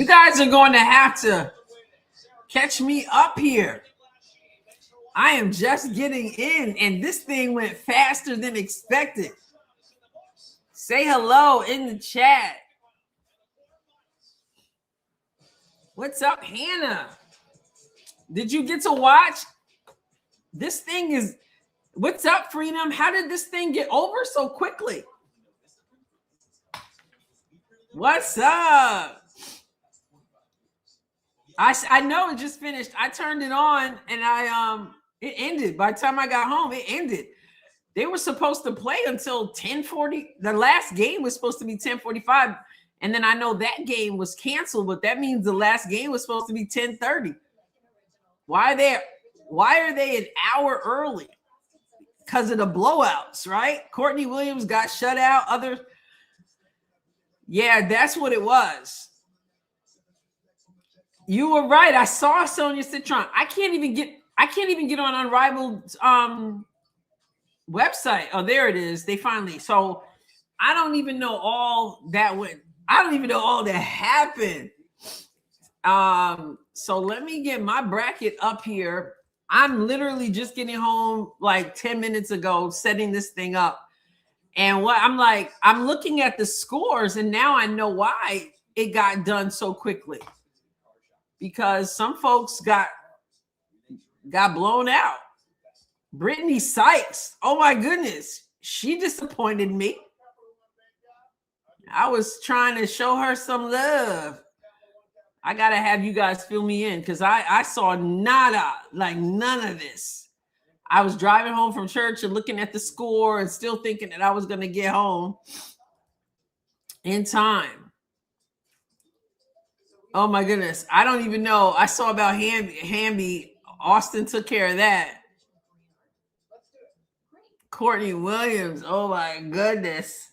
guys are going to have to catch me up here. I am just getting in, and this thing went faster than expected. Say hello in the chat. What's up, Hannah? Did you get to watch? This thing is... What's up, Freedom? How did this thing get over so quickly? What's up? I know it just finished. I turned it on and it ended. By the time I got home, it ended. They were supposed to play until 10:40. The last game was supposed to be 10:45. And then I know that game was canceled, but that means the last game was supposed to be 10:30. Why are they an hour early? Because of the blowouts, right? Courtney Williams got shut out. Yeah, that's what it was. You were right. I saw Sonia Citron. I can't even get on Unrivaled website. Oh, there it is. They finally. So I don't even know all that went. I don't even know all that happened. So let me get my bracket up here. I'm literally just getting home like 10 minutes ago, setting this thing up. And what I'm looking at the scores, and now I know why it got done so quickly. Because some folks got blown out. Brittany Sykes, oh my goodness, she disappointed me. I was trying to show her some love. I gotta have you guys fill me in because I saw nada, like none of this. I was driving home from church and looking at the score and still thinking that I was gonna get home in time. Oh my goodness, I don't even know. I saw about Hamby. Austin took care of that. Courtney Williams, oh my goodness.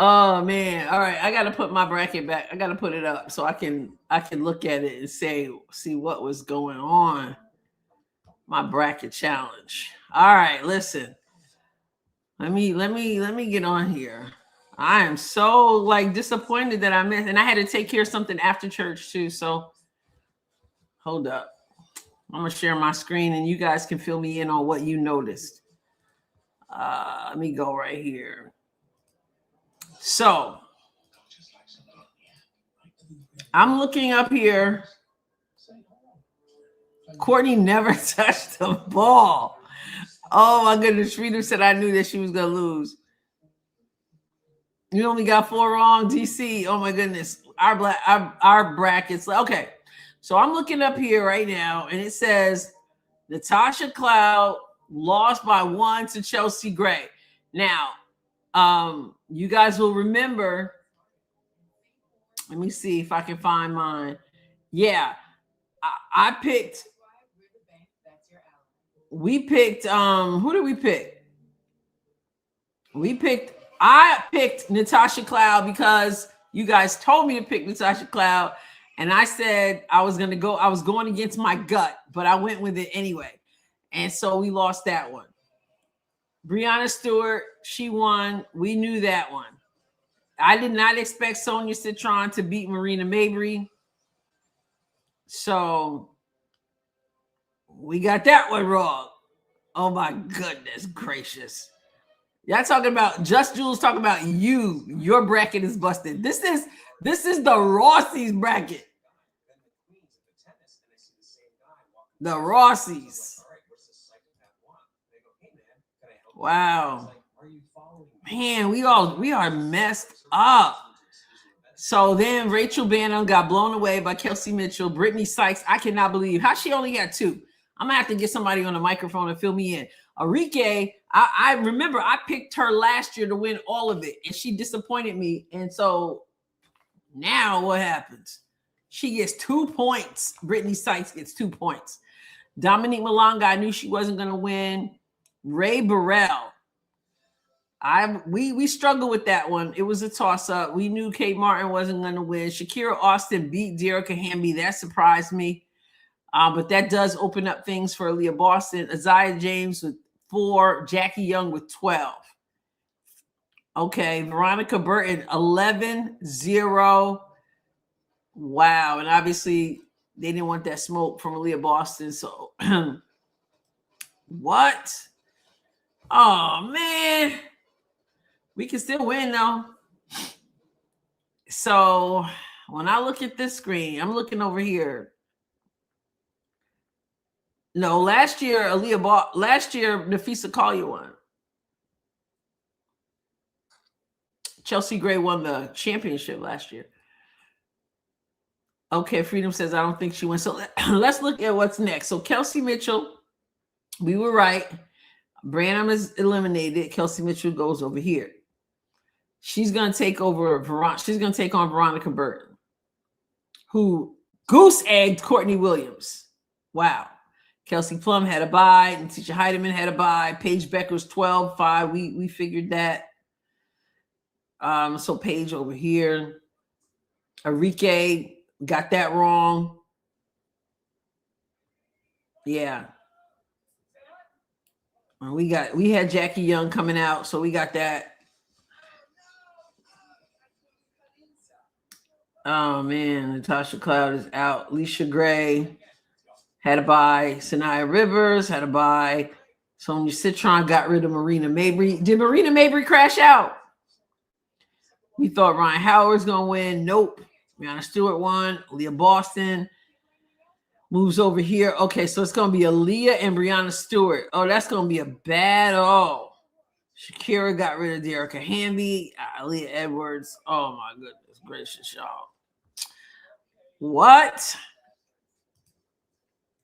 Oh man! All right, I got to put my bracket back. I got to put it up so I can look at it and see what was going on. My bracket challenge. All right, listen. Let me get on here. I am so disappointed that I missed, and I had to take care of something after church too. So hold up, I'm gonna share my screen, and you guys can fill me in on what you noticed. Let me go right here. So I'm looking up here. Courtney never touched the ball. Oh my goodness. Rita said I knew that she was going to lose. You only got 4 wrong, DC. Oh my goodness. Our brackets. Okay. So I'm looking up here right now and it says Natasha Cloud lost by 1 to Chelsea Gray. Now, you guys will remember. Let me see if I can find mine. Yeah, I picked. We picked. Who did we pick? I picked Natasha Cloud because you guys told me to pick Natasha Cloud, and I said I was going to go. I was going against my gut, but I went with it anyway, and so we lost that one. Brianna Stewart, she won. We knew that one. I did not expect Sonia Citron to beat Marina Mabry. So we got that one wrong. Oh my goodness gracious. Y'all talking about Just Jules talking about your bracket is busted. This is the Rossies bracket. The Rossies. Wow. Man, we are messed up. So then Rachel Bannon got blown away by Kelsey Mitchell. Brittany Sykes, I cannot believe how she only had 2. I'm gonna have to get somebody on the microphone and fill me in. Arike, I remember I picked her last year to win all of it, and she disappointed me. And so now what happens? She gets 2 points. Brittany Sykes gets 2 points. Dominique Malonga, I knew she wasn't gonna win. Ray Burrell. We struggled with that one. It was a toss-up. We knew Kate Martin wasn't going to win. Shakira Austin beat Derica Hamby. That surprised me. But that does open up things for Aaliyah Boston. Isaiah James with 4. Jackie Young with 12. Okay, Veronica Burton, 11-0. Wow. And obviously they didn't want that smoke from Aaliyah Boston. So what? Oh man. We can still win though. So when I look at this screen, I'm looking over here. No, last year Nafisa Collier won. Chelsea Gray won the championship last year. Okay, Freedom says I don't think she went. So let's look at what's next. So Kelsey Mitchell, we were right. Branham is eliminated. Kelsey Mitchell goes over here. She's gonna take over she's gonna take on Veronica Burton, who goose egged Courtney Williams. Wow. Kelsey Plum had a bye, and Tisha Heidemann had a bye. Paige Becker's 12-5. We figured that. So Paige over here. Enrique got that wrong. Yeah. We had Jackie Young coming out, so we got that. Oh man, Natasha Cloud is out. Leisha Gray had a bye. Sanaya Rivers had a bye. Sonia Citron got rid of Marina Mabry. Did Marina Mabry crash out? We thought Ryan Howard's gonna win. Nope. Brianna Stewart won. Aaliyah Boston moves over here. Okay, so it's gonna be Aaliyah and Brianna Stewart. Oh, that's gonna be a battle. Shakira got rid of Derica Hamby. Aaliyah Edwards. Oh my goodness gracious, y'all. What?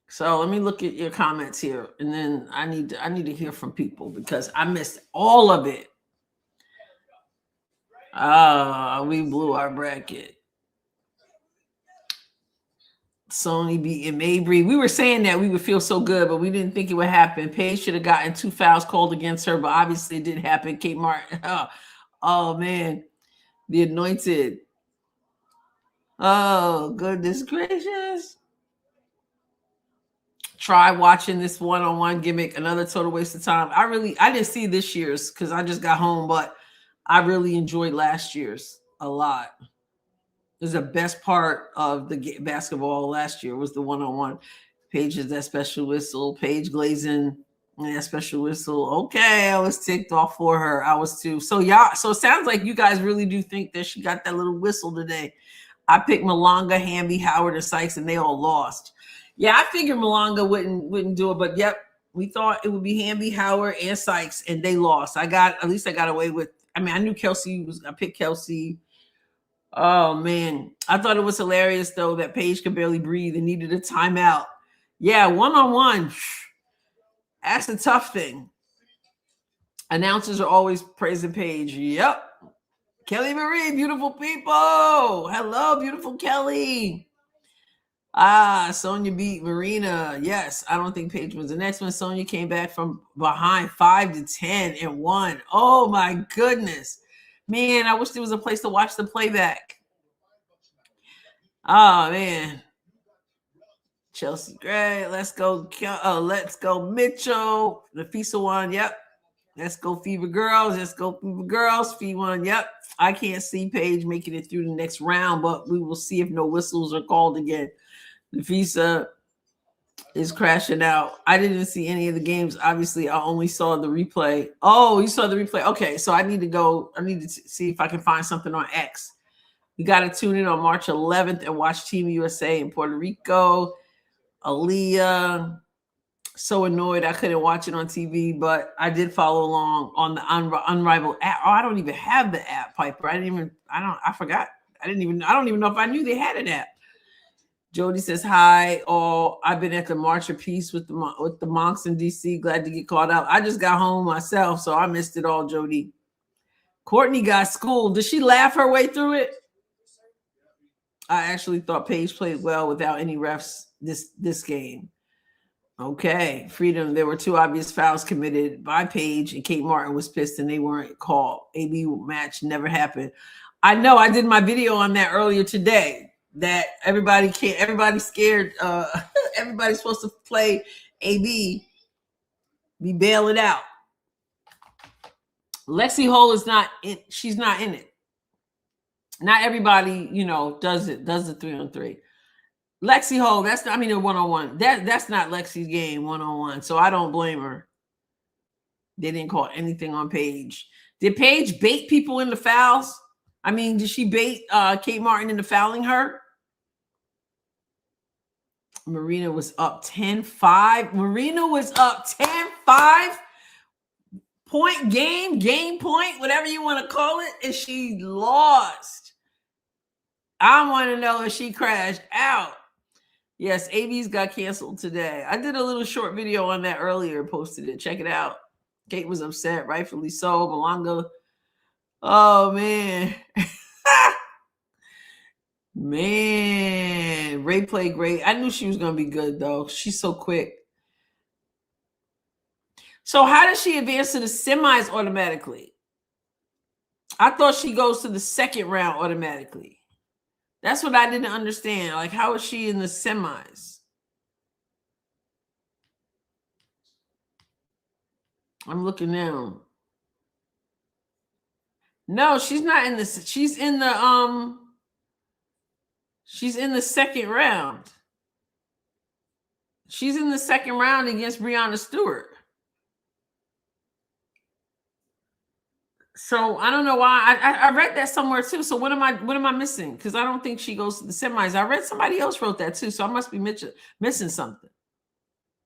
So let me look at your comments here, and then I need to hear from people because I missed all of it. We blew our bracket. Sony beating Mabry. We were saying that we would feel so good, but we didn't think it would happen. Paige should have gotten 2 fouls called against her, but obviously it didn't happen. Kate Martin. Oh man, the anointed. Oh goodness gracious. Try watching this one-on-one gimmick. Another total waste of time. I didn't see this year's because I just got home, but I really enjoyed last year's a lot. It was the best part of the basketball last year was the one-on-one. Paige is that special whistle. Paige Glazin, that special whistle. Okay, I was ticked off for her. I was too. So it sounds like you guys really do think that she got that little whistle today. I picked Malonga, Hamby, Howard, and Sykes, and they all lost. Yeah, I figured Malonga wouldn't do it, but yep, we thought it would be Hamby, Howard, and Sykes, and they lost. At least I got away with. I mean, I knew I picked Kelsey. Oh man, I thought it was hilarious though that Paige could barely breathe and needed a timeout. Yeah, one-on-one. That's the tough thing. Announcers are always praising Paige. Yep. Kelly Marie, beautiful people. Hello, beautiful Kelly. Sonia beat Marina. Yes, I don't think Paige was the next one. Sonia came back from behind 5-10 and won. Oh my goodness. Man, I wish there was a place to watch the playback. Oh man. Chelsea Gray. Let's go. Let's go Mitchell. The FISA one. Yep. Let's go Fever Girls. Let's go Fever Girls. Fever one. Yep. I can't see Paige making it through the next round, but we will see if no whistles are called again. The FISA is crashing out. I didn't see any of the games. Obviously, I only saw the replay. Oh, you saw the replay. Okay, so I need to see if I can find something on X. You got to tune in on March 11th and watch Team USA in Puerto Rico. Aaliyah. So annoyed I couldn't watch it on TV, but I did follow along on the Unrivaled app. Oh, I don't even have the app, Piper. I forgot. I don't even know if I knew they had an app. Jody says, hi. Oh, I've been at the March of Peace with the monks in DC. Glad to get caught up. I just got home myself, so I missed it all, Jody. Courtney got schooled. Did she laugh her way through it? I actually thought Paige played well without any refs this game. Okay, Freedom. There were 2 obvious fouls committed by Paige, and Kate Martin was pissed and they weren't called. AB match never happened. I know. I did my video on that earlier today. That everybody's scared. Everybody's supposed to play AB. Be bailing out. Lexi Hole is not in. She's not in it. Not everybody, does the 3-on-3. Lexi Ho, that's not, I mean, a 1-on-1. That's not Lexi's game 1-on-1. So I don't blame her. They didn't call anything on Paige. Did Paige bait people into fouls? I mean, did she bait Kate Martin into fouling her? Marina was up 10-5. Marina was up 10-5. Point game point, whatever you want to call it, and she lost. I want to know if she crashed out. Yes, AB's got canceled today. I did a little short video on that earlier, posted it. Check it out. Kate was upset, rightfully so. Malanga. Oh, man. Man. Ray played great. I knew she was going to be good, though. She's so quick. So how does she advance to the semis automatically? I thought she goes to the second round automatically. That's what I didn't understand. Like, how is she in the semis? I'm looking now. No, she's not in this. She's in the second round. She's in the second round against Breanna Stewart. So I don't know why. I read that somewhere too. So what am I missing? Because I don't think she goes to the semis. I read somebody else wrote that too. So I must be missing something.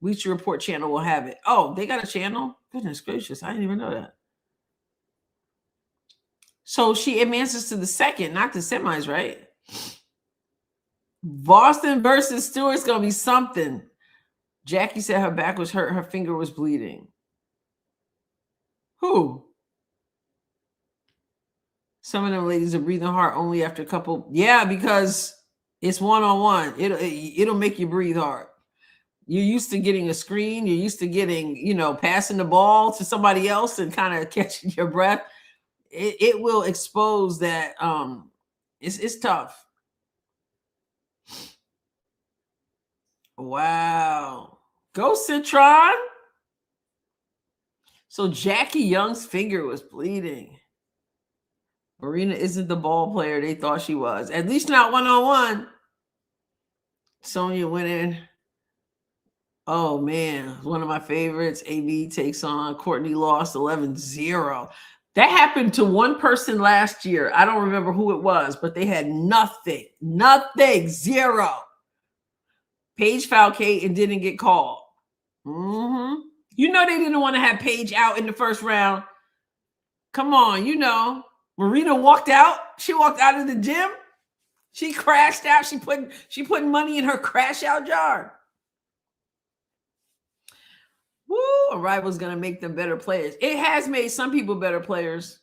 Bleacher Report channel will have it. Oh, they got a channel? Goodness gracious. I didn't even know that. So she advances to the second, not the semis, right? Boston versus Stewart's going to be something. Jackie said her back was hurt. Her finger was bleeding. Who? Some of them ladies are breathing hard only after a couple. Yeah, because it's 1-on-1. It'll make you breathe hard. You're used to getting a screen. You're used to getting, passing the ball to somebody else and kind of catching your breath. It will expose that. It's tough. Wow. Go Citron. So Jackie Young's finger was bleeding. Marina isn't the ball player they thought she was. At least not 1-on-1. Sonya winning. Oh, man. One of my favorites. AB takes on Courtney, lost 11-0. That happened to one person last year. I don't remember who it was, but they had nothing. 0. Paige fouled Kate and didn't get called. Mm-hmm. They didn't want to have Paige out in the first round. Come on, Marina walked out. She walked out of the gym. She crashed out. She put money in her crash out jar. Woo, Unrivaled is going to make them better players. It has made some people better players.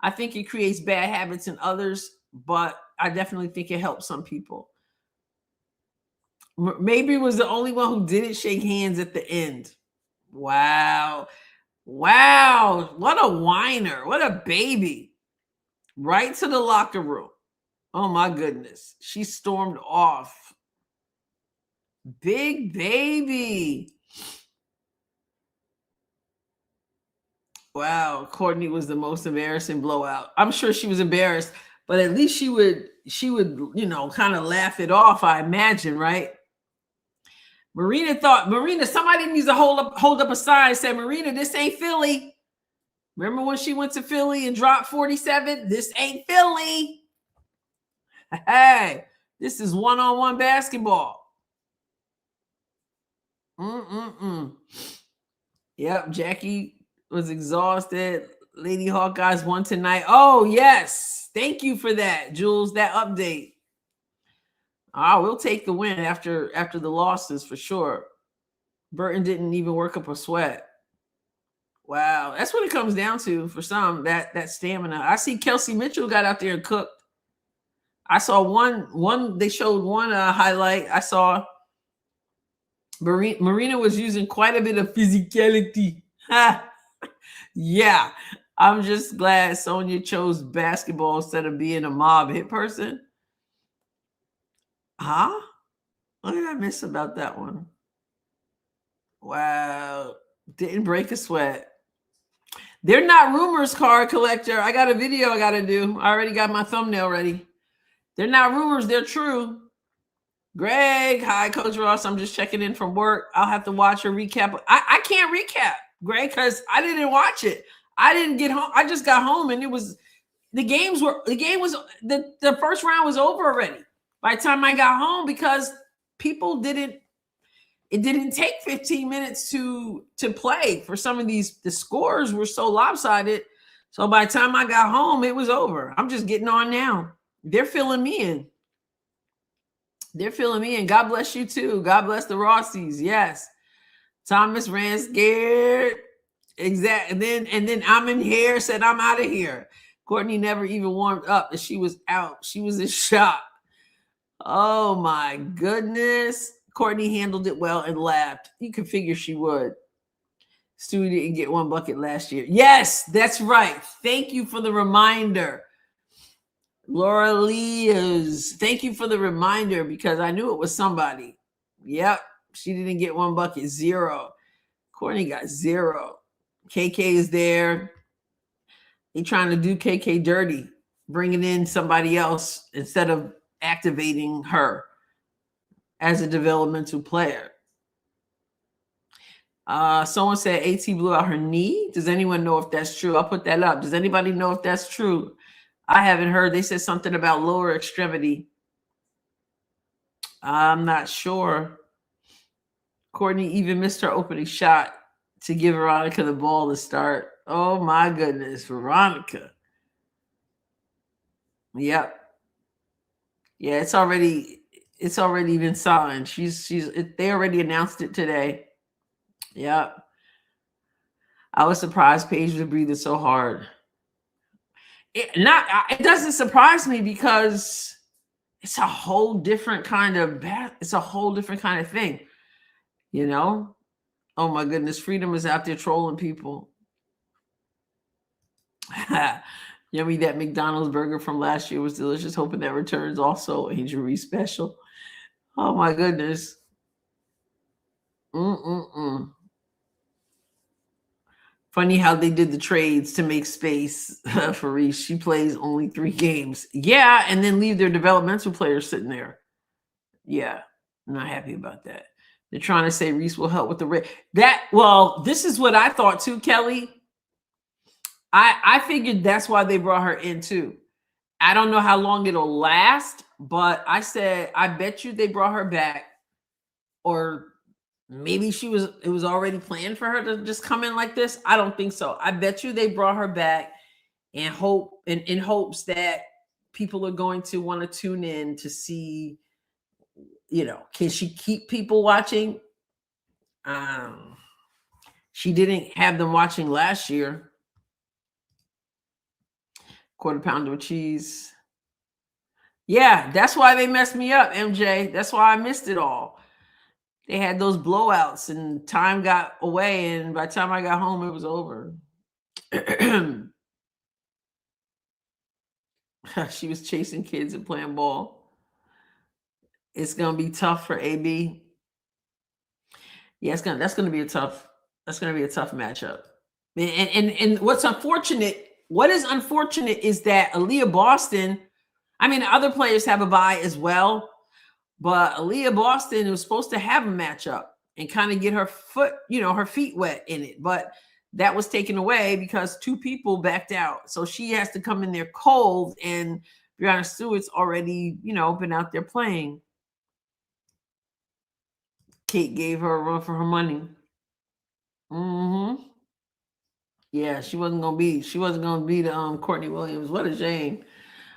I think it creates bad habits in others, but I definitely think it helps some people. Maybe was the only one who didn't shake hands at the end. Wow. What a whiner. What a baby. Right to the locker room. Oh, my goodness. She stormed off. Big baby. Wow. Courtney was the most embarrassing blowout. I'm sure she was embarrassed, but at least she would, kind of laugh it off, I imagine, right? Marina, somebody needs to hold up a sign and say, Marina, this ain't Philly. Remember when she went to Philly and dropped 47? This ain't Philly. Hey, this is 1-on-1 basketball. Yep, Jackie was exhausted. Lady Hawkeyes won tonight. Oh, yes. Thank you for that, Jules, that update. We'll take the win after the losses for sure. Burton didn't even work up a sweat. Wow, that's what it comes down to for some, that stamina. I see Kelsey Mitchell got out there and cooked. I saw one. They showed one highlight. I saw Marina was using quite a bit of physicality. Yeah, I'm just glad Sonya chose basketball instead of being a mob hit person. Huh? What did I miss about that one? Wow. Didn't break a sweat. They're not rumors, card collector. I got a video I got to do. I already got my thumbnail ready. They're not rumors. They're true. Greg, hi, Coach Ross. I'm just checking in from work. I'll have to watch a recap. I can't recap, Greg, because I didn't watch it. I didn't get home. I just got home and the first round was over already by the time I got home, because it didn't take 15 minutes to play for some of these. The scores were so lopsided. So by the time I got home, it was over. I'm just getting on now. They're filling me in. God bless you too. God bless the Rossies. Yes. Thomas ran scared. Exactly. And then I'm in here, said I'm out of here. Courtney never even warmed up and she was out. She was in shock. Oh my goodness. Courtney handled it well and laughed. You could figure she would. Stewie didn't get one bucket last year. Yes, that's right. Thank you for the reminder. Laura Leas, thank you for the reminder, because I knew it was somebody. Yep, she didn't get one bucket. 0. Courtney got 0. KK is there. They trying to do KK dirty, bringing in somebody else instead of activating her as a developmental player. Someone said AT blew out her knee. Does anyone know if that's true? I'll put that up. Does anybody know if that's true? I haven't heard. They said something about lower extremity. I'm not sure. Courtney even missed her opening shot to give Veronica the ball to start. Oh my goodness, Veronica. Yep. Yeah, it's already been signed. They already announced it today. Yep. I was surprised Paige was breathing so hard. It doesn't surprise me, because it's a whole different kind of thing, you know. Oh my goodness, Freedom is out there trolling people. Yummy, that McDonald's burger from last year was delicious. Hoping that returns. Also, Adrienne Reese special. Oh my goodness. Funny how they did the trades to make space for Reese. She plays only 3 games. Yeah, and then leave their developmental players sitting there. Yeah, I'm not happy about that. They're trying to say Reese will help with the this is what I thought too, Kelly. I figured that's why they brought her in too. I don't know how long it'll last, but I said, I bet you they brought her back, or maybe it was already planned for her to just come in like this. I don't think so. I bet you they brought her back in hopes that people are going to want to tune in to see, can she keep people watching? She didn't have them watching last year. Quarter pounder of cheese. Yeah, that's why they messed me up, MJ. That's why I missed it all. They had those blowouts and time got away, and by the time I got home, it was over. She was chasing kids and playing ball. It's gonna be tough for AB. Yeah, that's gonna be a tough matchup. And what is unfortunate is that Aaliyah Boston, I mean, other players have a bye as well, but Aaliyah Boston was supposed to have a matchup and kind of get her feet wet in it, but that was taken away because 2 people backed out. So she has to come in there cold, and Brianna Stewart's already, been out there playing. Kate gave her a run for her money. Yeah, she wasn't gonna be the Courtney Williams. What a shame.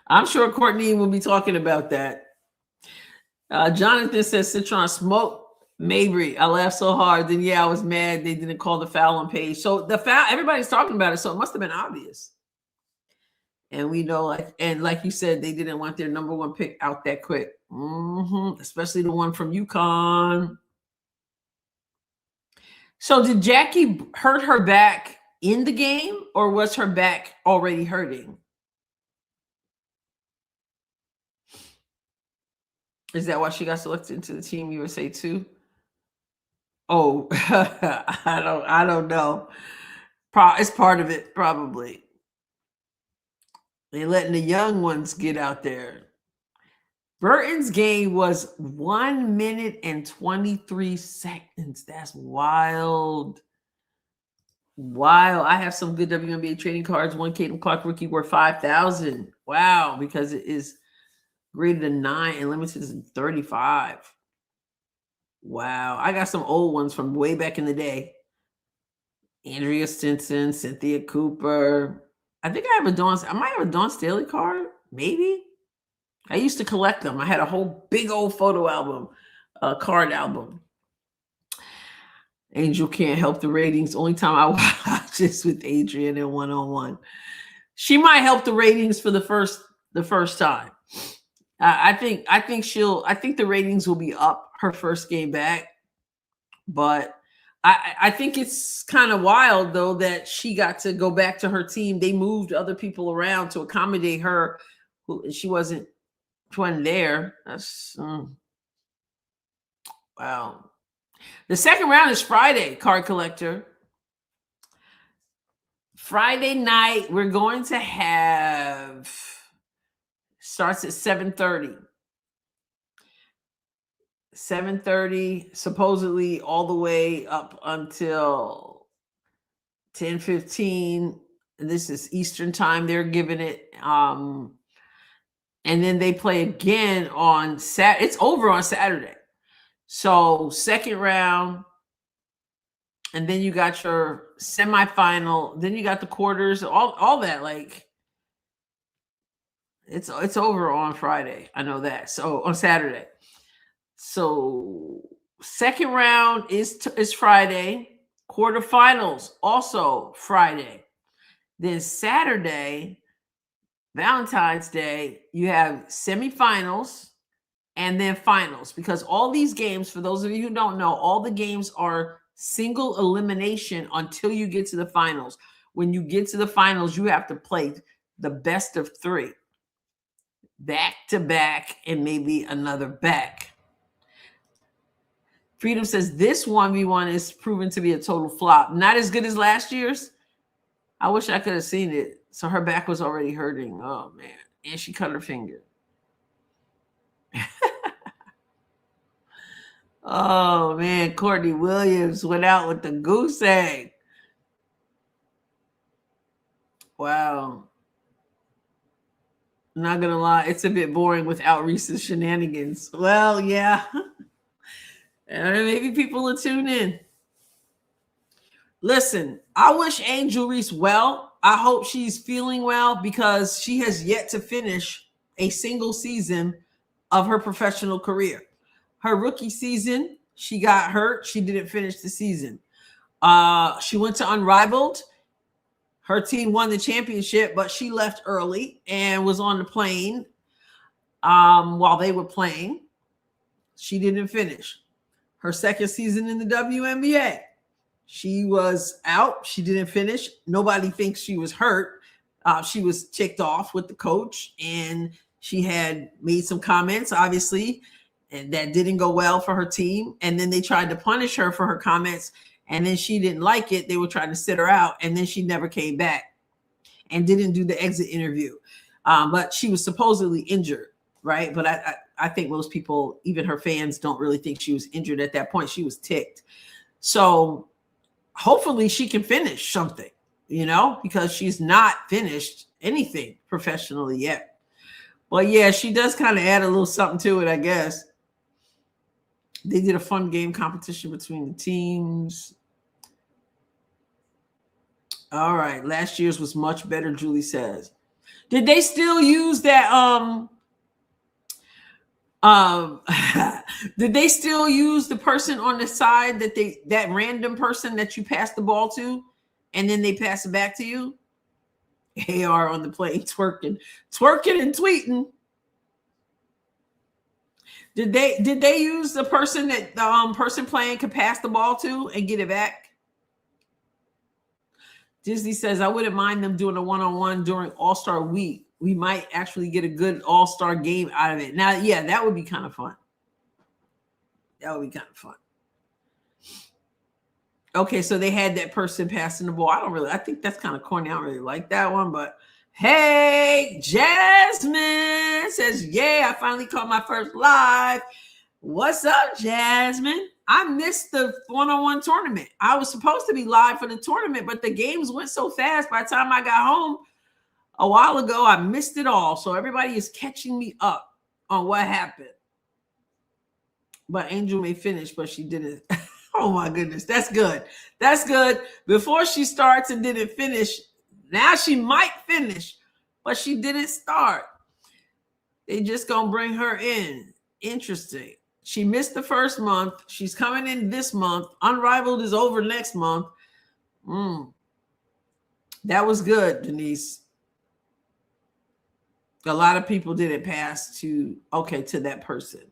I'm sure Courtney will be talking about that. Jonathan says Citron smoked Mabry. I laughed so hard. Then I was mad they didn't call the foul on Paige. So the foul, everybody's talking about it, so it must have been obvious. And we know, like you said, they didn't want their number 1 pick out that quick. Especially the one from UConn. So did Jackie hurt her back in the game, or was her back already hurting? Is that why she got selected into the Team USA too? Oh, I don't know. It's part of it, probably. They're letting the young ones get out there. Burton's game was 1 minute and 23 seconds. That's wild. Wow. I have some good WNBA trading cards. One Caitlin Clark rookie worth 5,000. Wow. Because it is greater than 9 and limited to 35. Wow. I got some old ones from way back in the day. Andrea Stinson, Cynthia Cooper. I think I might have a Dawn Staley card. Maybe. I used to collect them. I had a whole big old photo album, card album. Angel can't help the ratings. Only time I watch this with Adrienne and one-on-one. She might help the ratings for the first time. I think the ratings will be up her first game back, but I think it's kind of wild though that she got to go back to her team. They moved other people around to accommodate her. She wasn't there. That's wow. The second round is Friday, card collector. Friday night, we're going to have starts at 7:30. 7:30, supposedly all the way up until 10:15. This is Eastern time. They're giving it. And then they play again on Saturday. It's over on Saturday. So second round, and then you got your semifinal. Then you got the quarters. All that. Like it's over on Friday. I know that. So on Saturday. So second round is Friday. Quarterfinals also Friday. Then Saturday, Valentine's Day, you have semifinals and then finals, because all these games, for those of you who don't know, all the games are single elimination until you get to the finals. When you get to the finals, you have to play the best of 3, back to back, and maybe another back. Freedom says this 1v1 is proven to be a total flop. Not as good as last year's. I wish I could have seen it. So her back was already hurting. Oh, man. And she cut her finger. Oh, man. Courtney Williams went out with the goose egg. Wow. Not going to lie. It's a bit boring without Reese's shenanigans. Well, yeah. Maybe people will tune in. Listen, I wish Angel Reese well. I hope she's feeling well, because she has yet to finish a single season of her professional career. Her rookie season, she got hurt. She didn't finish the season. She went to Unrivaled. Her team won the championship, but she left early and was on the plane while they were playing. She didn't finish. Her second season in the WNBA, she was out. She didn't finish. Nobody thinks she was hurt. She was ticked off with the coach, and she had made some comments, obviously, and that didn't go well for her team. And then they tried to punish her for her comments, and then she didn't like it. They were trying to sit her out, and then she never came back and didn't do the exit interview. But she was supposedly injured, right? But I think most people, even her fans, don't really think she was injured at that point. She was ticked. So hopefully she can finish something, because she's not finished anything professionally yet. But yeah, she does kind of add a little something to it, I guess. They did a fun game competition between the teams. All right. Last year's was much better, Julie says. Did they still use that? Did they still use the person on the side that random person that you pass the ball to, and then they pass it back to you? AR on the plane twerking and tweeting. Did they use the person that the person playing could pass the ball to and get it back? Disney says, I wouldn't mind them doing a one-on-one during All-Star Week. We might actually get a good All-Star game out of it. Now, yeah, that would be kind of fun. That would be kind of fun. Okay, so they had that person passing the ball. I think that's kind of corny. I don't really like that one, but hey, Jasmine says, yeah, I finally caught my first live. What's up, Jasmine? I missed the one-on-one tournament. I was supposed to be live for the tournament, but the games went so fast. By the time I got home a while ago, I missed it all. So everybody is catching me up on what happened. But Angel may finish, but she didn't. Oh my goodness, that's good. That's good. Before she starts and didn't finish, now she might finish, but she didn't start. They just gonna bring her in. Interesting. She missed the first month. She's coming in this month. Unrivaled is over next month. That was good, Denise. A lot of people didn't pass to that person.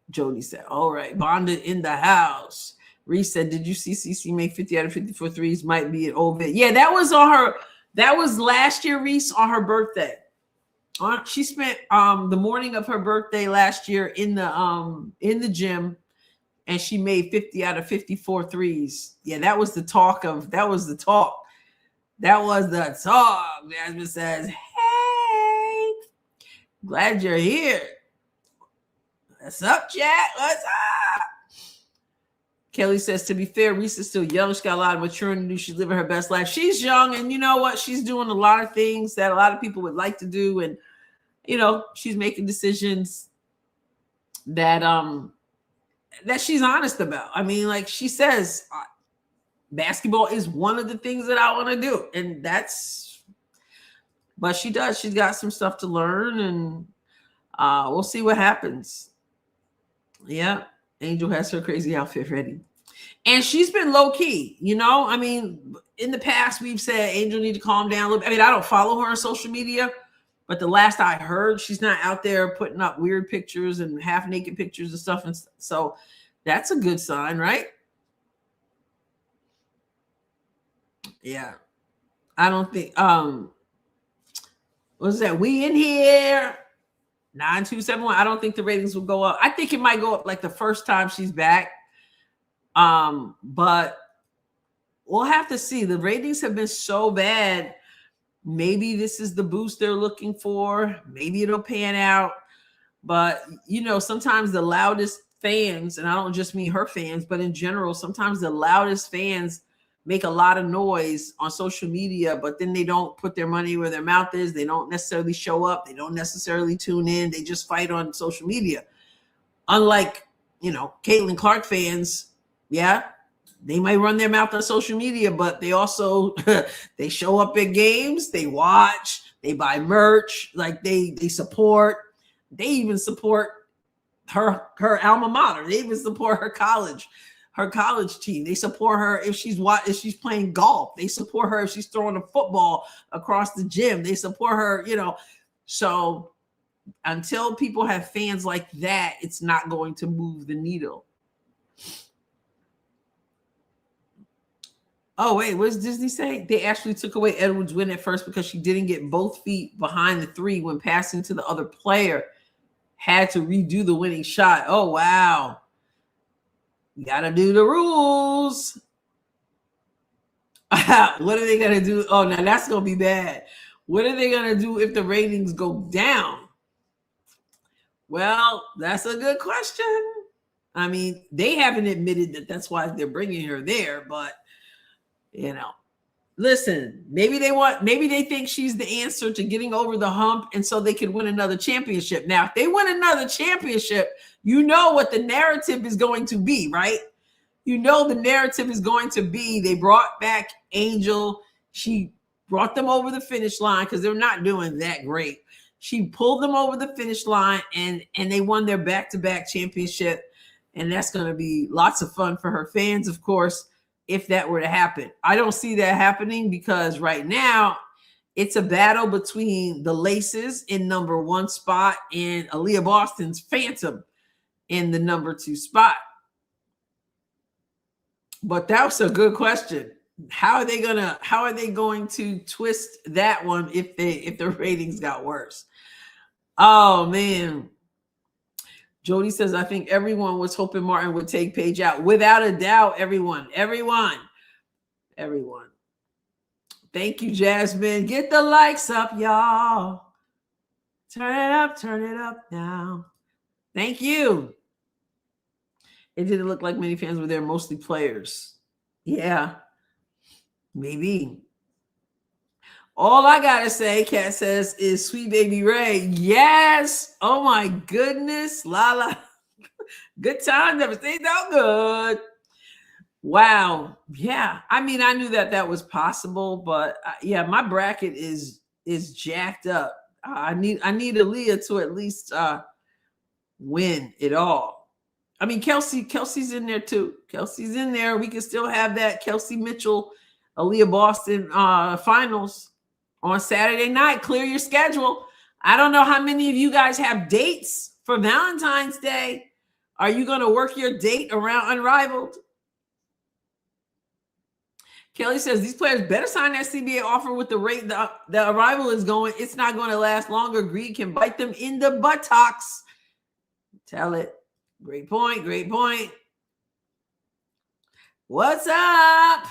Jody said, all right, bonded in the house. Reese said, did you see CC make 50 out of 54 threes? Might be an Ovid. Yeah, that was on her. That was last year, Reese, on her birthday. She spent the morning of her birthday last year in the gym, and she made 50 out of 54 threes. Yeah, that was the talk. Jasmine says, hey, glad you're here. What's up, chat? What's up? Kelly says, to be fair, Reese is still young. She's got a lot of maturing to do. She's living her best life. She's young, and you know what? She's doing a lot of things that a lot of people would like to do, and she's making decisions that she's honest about. I mean, like she says, basketball is one of the things that I want to do, and but she does. She's got some stuff to learn, and we'll see what happens. Yeah, Angel has her crazy outfit ready. And she's been low key, I mean, in the past, we've said Angel need to calm down a little bit. I mean, I don't follow her on social media, but the last I heard, she's not out there putting up weird pictures and half naked pictures and stuff. And so that's a good sign, right? Yeah. I don't think, what's that? We in here. 9271. I don't think the ratings will go up. I think it might go up like the first time she's back. But we'll have to see. The ratings have been so bad. Maybe this is the boost they're looking for. Maybe it'll pan out. But, sometimes the loudest fans, and I don't just mean her fans, but in general, sometimes the loudest fans make a lot of noise on social media, but then they don't put their money where their mouth is. They don't necessarily show up. They don't necessarily tune in. They just fight on social media. Unlike, Caitlin Clark fans, yeah, they might run their mouth on social media, but they also, they show up at games, they watch, they buy merch, like they support. They even support her alma mater. They even support her college team. They support her if she's playing golf. They support her if she's throwing a football across the gym. They support her, So until people have fans like that, it's not going to move the needle. Oh, wait, what does Disney say? They actually took away Edwards' win at first because she didn't get both feet behind the three when passing to the other player. Had to redo the winning shot. Oh, wow. You got to do the rules. What are they going to do? Oh, now that's going to be bad. What are they going to do if the ratings go down? Well, that's a good question. I mean, they haven't admitted that that's why they're bringing her there, but, listen, maybe they think she's the answer to getting over the hump, and so they could win another championship. Now, if they win another championship, you know what the narrative is going to be, right? The narrative is going to be they brought back Angel. She brought them over the finish line because they're not doing that great. She pulled them over the finish line, and they won their back-to-back championship, and that's going to be lots of fun for her fans, of course, if that were to happen. I don't see that happening because right now it's a battle between the Laces in number 1 spot and Aaliyah Boston's Phantom in the number 2 spot. But that's a good question. How are they going to twist that one if the ratings got worse? Oh man. Jody says, I think everyone was hoping Martin would take Paige out. Without a doubt, everyone. everyone. Thank you, Jasmine. Get the likes up, y'all. Turn it up now. Thank you. It didn't look like many fans were there, mostly players. Yeah, maybe. All I gotta say, Kat says, is Sweet Baby Ray. Yes. Oh my goodness. Lala. Good time. Never stayed so good. Wow. Yeah. I mean, I knew that was possible, but yeah, my bracket is jacked up. I need Aaliyah to at least win it all. I mean, Kelsey's in there too. Kelsey's in there. We can still have that Kelsey Mitchell, Aaliyah Boston finals on Saturday night. Clear your schedule. I don't know how many of you guys have dates for Valentine's Day. Are you going to work your date around Unrivaled? Kelly says these players better sign that CBA offer with the rate the arrival is going. It's not going to last longer. Greed can bite them in the buttocks. Tell it. Great point. Great point. What's up?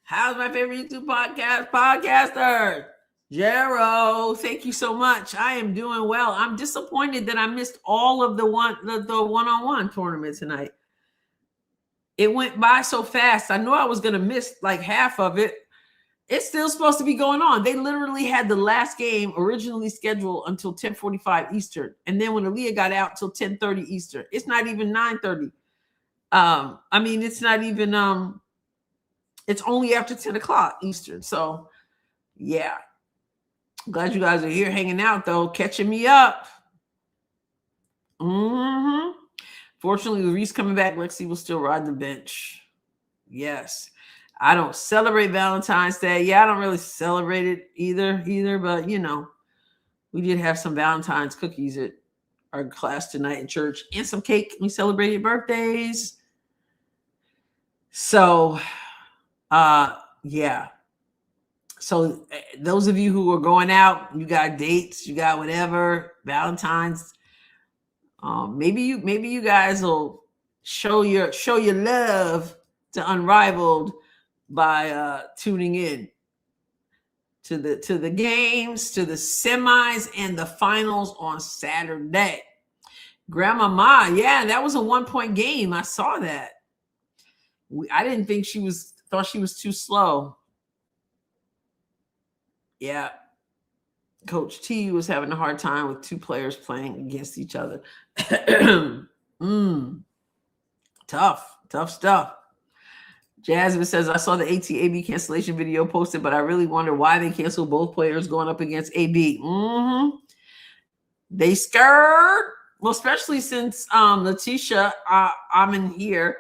How's my favorite YouTube podcaster? Jero, thank you so much. I am doing well. I'm disappointed that I missed all of the one-on-one tournament tonight. It went by so fast. I knew I was going to miss like half of it. It's still supposed to be going on. They literally had the last game originally scheduled until 10:45 Eastern. And then when Aaliyah got out till 10:30 Eastern, it's not even 9:30. I mean, it's not even, it's only after 10 o'clock Eastern. So yeah, glad you guys are here hanging out though, catching me up. Fortunately, with Reese coming back, Lexi will still ride the bench. Yes. I don't celebrate Valentine's Day. Yeah, I don't really celebrate it either. But, you know, we did have some Valentine's cookies at our class tonight in church and some cake. We celebrated birthdays. So, yeah. So those of you who are going out, you got dates, you got whatever, Valentine's. Maybe you guys will show your love to Unrivaled by tuning in to the games, to the semis and the finals on Saturday. Grandma Ma, yeah, that was a 1-point game. I saw that. I didn't think thought she was too slow. Yeah. Coach T was having a hard time with two players playing against each other. Tough stuff. Jasmine says, I saw the ATAB cancellation video posted, but I really wonder why they canceled both players going up against AB. They scared. Well, especially since Letitia, I'm in here.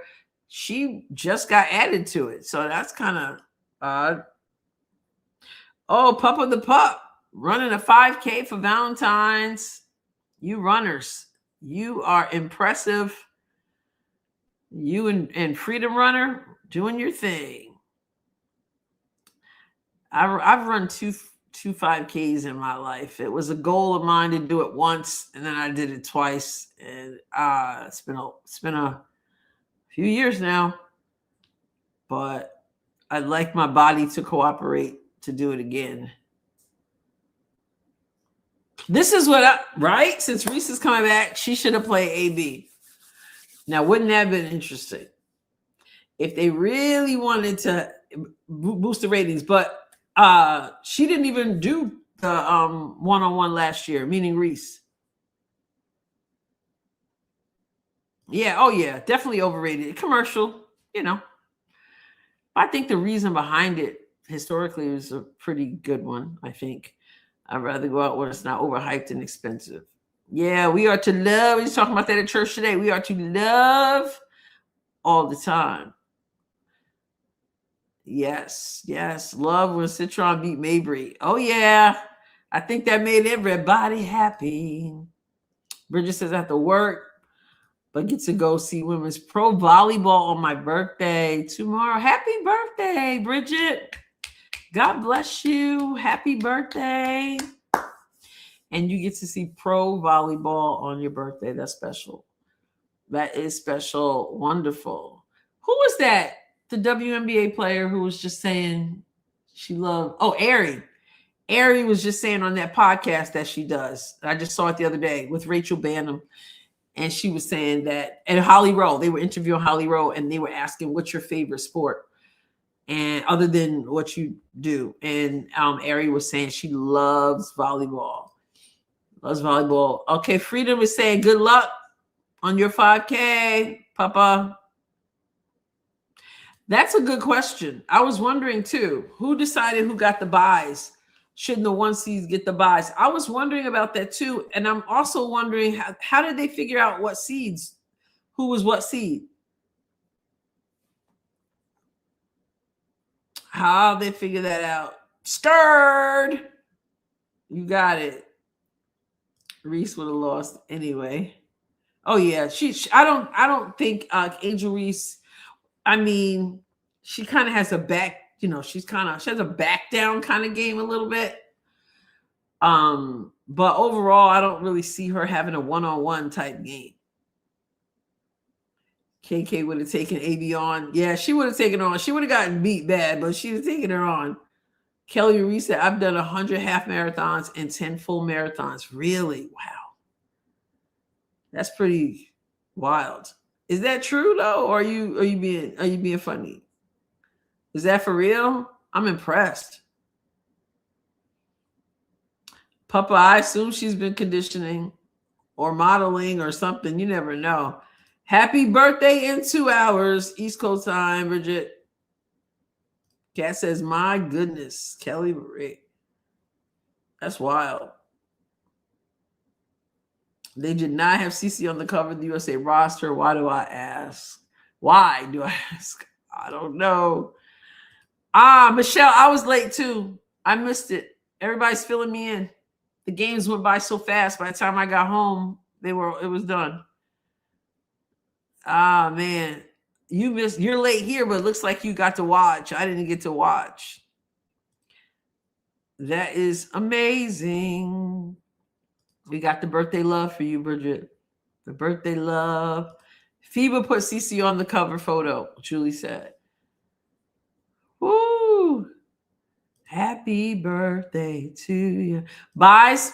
She just got added to it. So that's kind of odd. Oh, Pup of the Pup. Running a 5K for Valentine's. You runners, you are impressive. You and Freedom Runner doing your thing. I've run two 5Ks in my life. It was a goal of mine to do it once, and then I did it twice. And it's been a few years now, but I'd like my body to cooperate to do it again. This is right? Since Reese is coming back, she should have played AB. Now, wouldn't that have been interesting if they really wanted to boost the ratings? But she didn't even do the one-on-one last year, meaning Reese. Yeah, oh yeah, definitely overrated. Commercial, you know. I think the reason behind it historically was a pretty good one, I think. I'd rather go out when it's not overhyped and expensive. Yeah, we are to love. We were talking about that at church today. We are to love all the time. Yes. Love when Citron beat Mabry. Oh, yeah. I think that made everybody happy. Bridget says I have to work, but get to go see women's pro volleyball on my birthday tomorrow. Happy birthday, Bridget. God bless you. Happy birthday. And you get to see pro volleyball on your birthday. That's special. That is special. Wonderful. Who was that? The WNBA player who was just saying she loved. Oh, Ari. Ari was just saying on that podcast that she does. I just saw it the other day with Rachel Bannum. And she was saying that, and Holly Rowe, they were interviewing Holly Rowe and they were asking, what's your favorite sport? And other than what you do. And Ari was saying she loves volleyball. Loves volleyball. Okay, Freedom is saying good luck on your 5K, Papa. That's a good question. I was wondering too, who decided who got the buys? Shouldn't the 1 seeds get the buys? I was wondering about that too. And I'm also wondering how did they figure out what seeds, who was what seed? How they figure that out? Stirred. You got it. Reese would have lost anyway. Oh yeah, I don't think Angel Reese. I mean, she kind of has a back. She has a back down kind of game a little bit. But overall, I don't really see her having a one-on-one type game. KK would have taken AB on. Yeah, she would have taken her on. She would have gotten beat bad, but she was taking her on. Kelly Reese said, I've done 100 half marathons and 10 full marathons. Really? Wow. That's pretty wild. Is that true though? Or are you being funny? Is that for real? I'm impressed. Papa, I assume she's been conditioning or modeling or something. You never know. Happy birthday in 2 hours, East Coast time, Bridget. Kat says, my goodness, Kelly Marie. That's wild. They did not have CC on the cover of the USA roster. Why do I ask? Why do I ask? I don't know. Michelle, I was late too. I missed it. Everybody's filling me in. The games went by so fast. By the time I got home, it was done. Man. You're late here, but it looks like you got to watch. I didn't get to watch. That is amazing. We got the birthday love for you, Bridget. The birthday love. FIBA put CC on the cover photo, Julie said. Woo! Happy birthday to you. Buys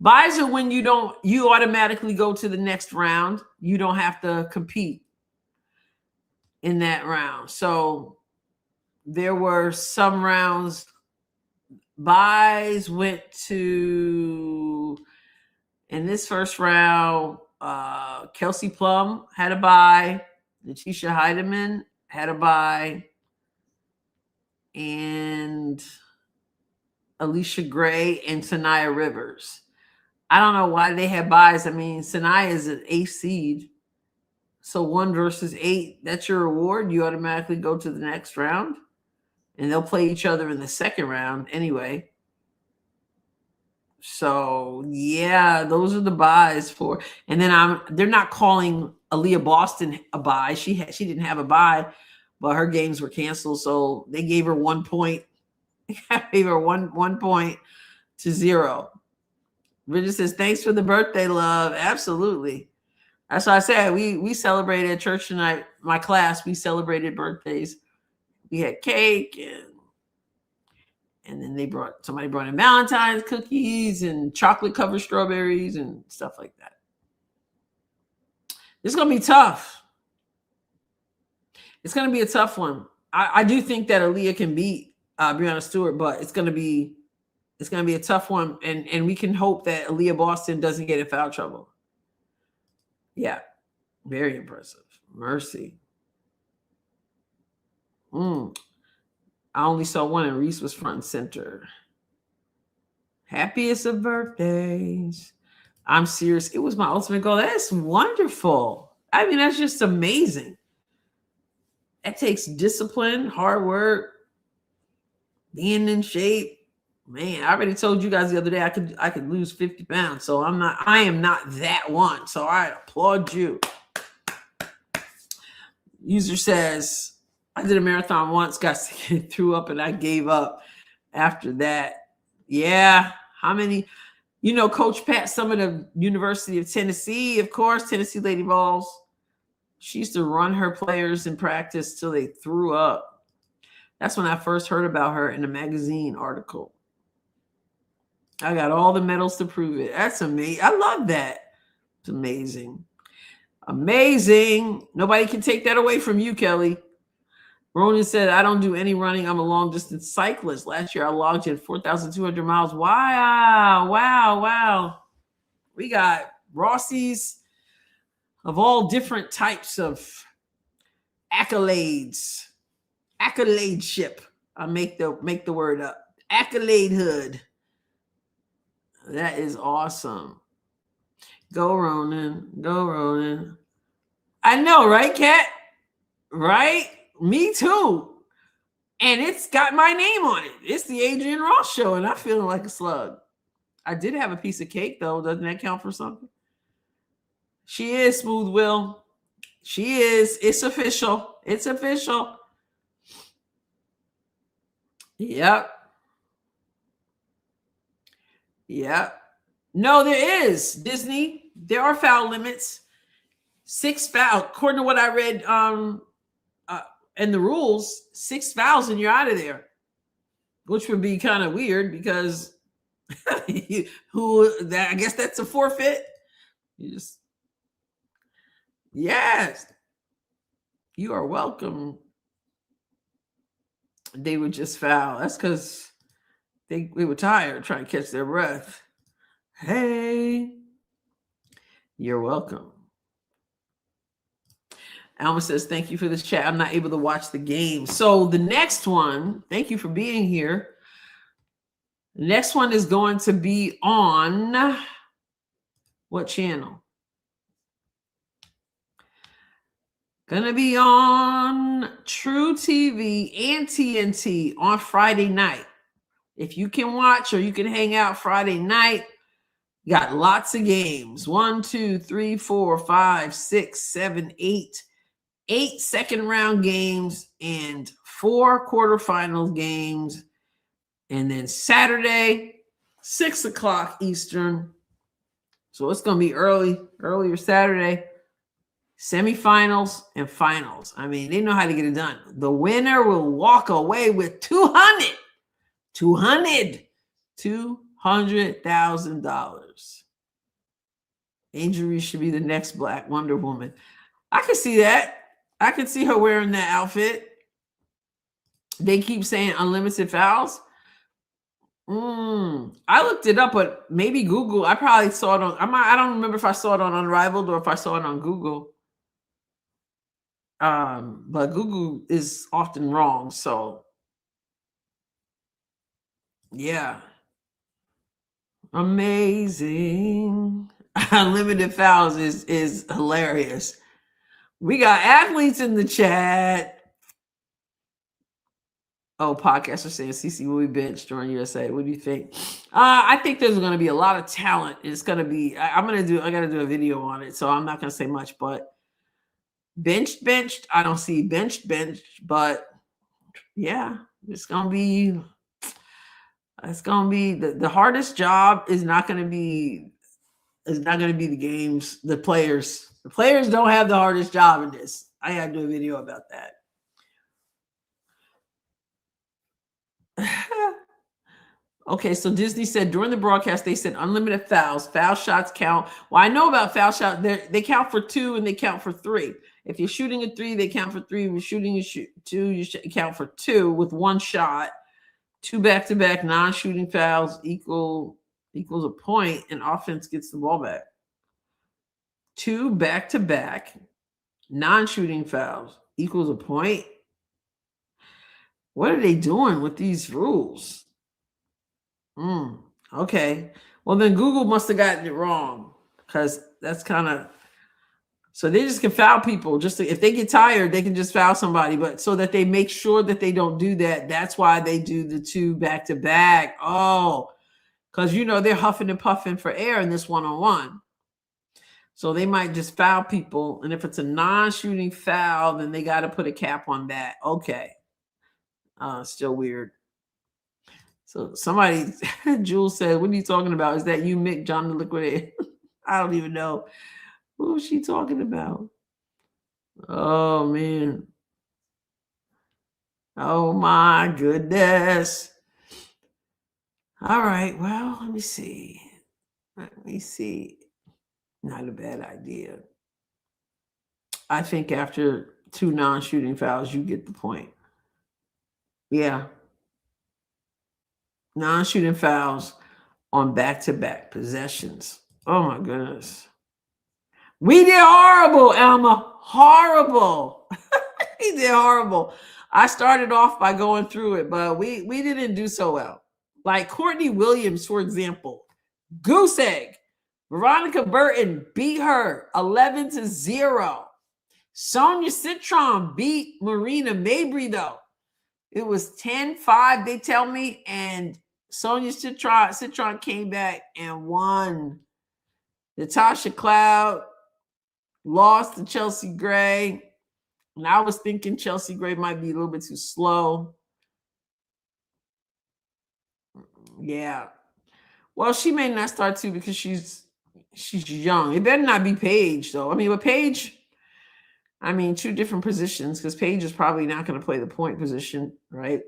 are when you automatically go to the next round. You don't have to compete in that round. So there were some rounds. Buys went to, in this first round, Kelsey Plum had a bye. Letitia Heidemann had a bye. And Alicia Gray and Sanaya Rivers. I don't know why they had buys. I mean, Sanaya is an 8th seed. So 1 versus 8, that's your reward. You automatically go to the next round. And they'll play each other in the second round anyway. So, yeah, those are the buys for. And then they're not calling Aaliyah Boston a buy. She didn't have a buy, but her games were canceled. So they gave her 1 point. Gave her one point to 0. Bridget says, thanks for the birthday, love. Absolutely. That's what I said. We celebrated at church tonight. My class, we celebrated birthdays. We had cake and then somebody brought in Valentine's cookies and chocolate covered strawberries and stuff like that. It's going to be tough. It's going to be a tough one. I do think that Aaliyah can beat Breanna Stewart, but it's going to be a tough one. And we can hope that Aaliyah Boston doesn't get in foul trouble. Yeah. Very impressive. Mercy. I only saw one and Reese was front and center. Happiest of birthdays. I'm serious. It was my ultimate goal. That's wonderful. I mean, that's just amazing. That takes discipline, hard work, being in shape. Man, I already told you guys the other day I could lose 50 pounds. So I am not that one. So I applaud you. User says, I did a marathon once, got sick, threw up, and I gave up after that. Yeah. How many? Coach Pat Summitt of University of Tennessee, of course, Tennessee Lady Vols. She used to run her players in practice till they threw up. That's when I first heard about her in a magazine article. I got all the medals to prove it. That's amazing. I love that. It's amazing. Amazing. Nobody can take that away from you, Kelly. Ronan said, I don't do any running. I'm a long distance cyclist. Last year I logged in 4,200 miles. Wow. Wow. Wow. We got Rossies of all different types of accolades. Accolade-ship. I'll make the word up. Accolade hood. That is awesome. Go Ronan. Go Ronan. I know, right, Kat? Right? Me too. And it's got my name on it. It's the Adrienne Ross show, and I'm feeling like a slug. I did have a piece of cake, though. Doesn't that count for something? She is, Smooth Will. She is. It's official. It's official. Yep. Yep. No, there is, Disney. There are foul limits. 6 fouls. According to what I read in the rules, 6 fouls and you're out of there. Which would be kind of weird because I guess that's a forfeit. Yes. You are welcome. They would just foul. That's because they were tired trying to catch their breath. Hey, you're welcome. Alma says, thank you for this chat. I'm not able to watch the game. So the next one, thank you for being here. The next one is going to be on what channel? Gonna be on True TV and TNT on Friday night. If you can watch or you can hang out Friday night, you got lots of games. 1, 2, 3, 4, 5, 6, 7, 8. 8 second round games and 4 quarterfinals games. And then Saturday, 6 o'clock Eastern. So it's going to be earlier Saturday. Semifinals and finals. I mean, they know how to get it done. The winner will walk away with $200,000. Angel Reese should be the next Black Wonder Woman. I can see that. I can see her wearing that outfit. They keep saying unlimited fouls. I looked it up, but maybe Google. I probably saw it on. I don't remember if I saw it on Unrivaled or if I saw it on Google. But Google is often wrong. So, yeah. Amazing. Unlimited fouls is hilarious. We got athletes in the chat. Oh, podcasters saying CC will be benched during USA. What do you think? I think there's going to be a lot of talent. It's going to be. I got to do a video on it, so I'm not going to say much. But benched. I don't see benched. But yeah, it's going to be. It's going to be the hardest job. Is not going to be the games. The players. The players don't have the hardest job in this. I got to do a video about that. Okay, so Disney said during the broadcast, they said unlimited fouls. Foul shots count. Well, I know about foul shots. They count for 2 and they count for 3. If you're shooting a 3, they count for 3. If you're shooting a 2, you count for 2 with 1 shot. 2 back-to-back non-shooting fouls equals a point, and offense gets the ball back. 2 back-to-back non-shooting fouls equals a point. What are they doing with these rules? Okay. Well, then Google must have gotten it wrong because that's kind of so they just can foul people. If they get tired, they can just foul somebody. But so that they make sure that they don't do that. That's why they do the 2 back-to-back. Oh, because they're huffing and puffing for air in this one-on-one. So they might just foul people. And if it's a non-shooting foul, then they got to put a cap on that. Okay. Still weird. So somebody, Jules said, what are you talking about? Is that you, Mick, John the Liquidator? I don't even know. What was she talking about? Oh man. Oh my goodness. All right. Well, let me see. Let me see. Not a bad idea. I think after 2 non-shooting fouls, you get the point. Yeah. Non-shooting fouls on back-to-back possessions. Oh my goodness. We did horrible, Elma. Horrible. We did horrible. I started off by going through it, but we didn't do so well. Like Courtney Williams, for example, goose egg. Veronica Burton beat her 11-0. Sonia Citron beat Marina Mabry, though. It was 10-5, they tell me, and Sonia Citron came back and won. Natasha Cloud lost to Chelsea Gray. And I was thinking Chelsea Gray might be a little bit too slow. Yeah. Well, she may not start too because she's young. It better not be Paige, though. I mean, with Paige, two different positions because Paige is probably not going to play the point position, right?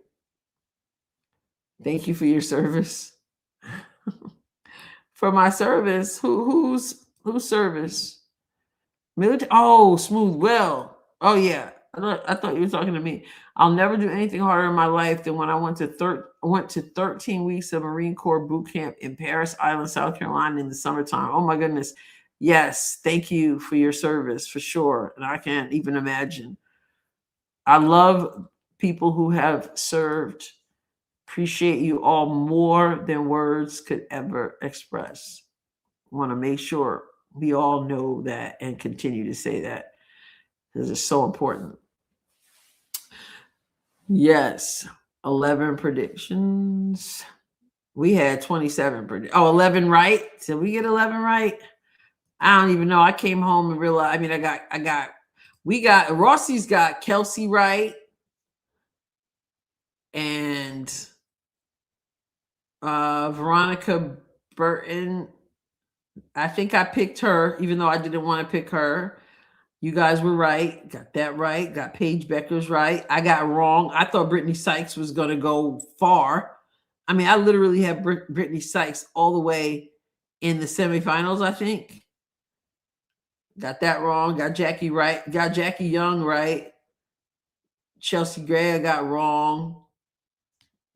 Thank you for your service. For my service, whose service? Military? Oh, Smooth Will. Oh yeah, I thought you were talking to me. I'll never do anything harder in my life than when I went to 13 weeks of Marine Corps boot camp in Paris Island, South Carolina in the summertime. Oh my goodness. Yes, thank you for your service for sure. And I can't even imagine. I love people who have served. Appreciate you all more than words could ever express. Want to make sure we all know that and continue to say that because it's so important. Yes, 11 predictions. We had 27 Oh, 11 right. Did we get 11 right? I don't even know. I came home and realized. Rossi's got Kelsey right, and Veronica Burton. I think I picked her, even though I didn't want to pick her. You guys were right. Got that right. Got Paige Beckers right. I got wrong. I thought Brittany Sykes was going to go far. I literally have Brittany Sykes all the way in the semifinals, I think. Got that wrong. Got Jackie right. Got Jackie Young right. Chelsea Gray, I got wrong.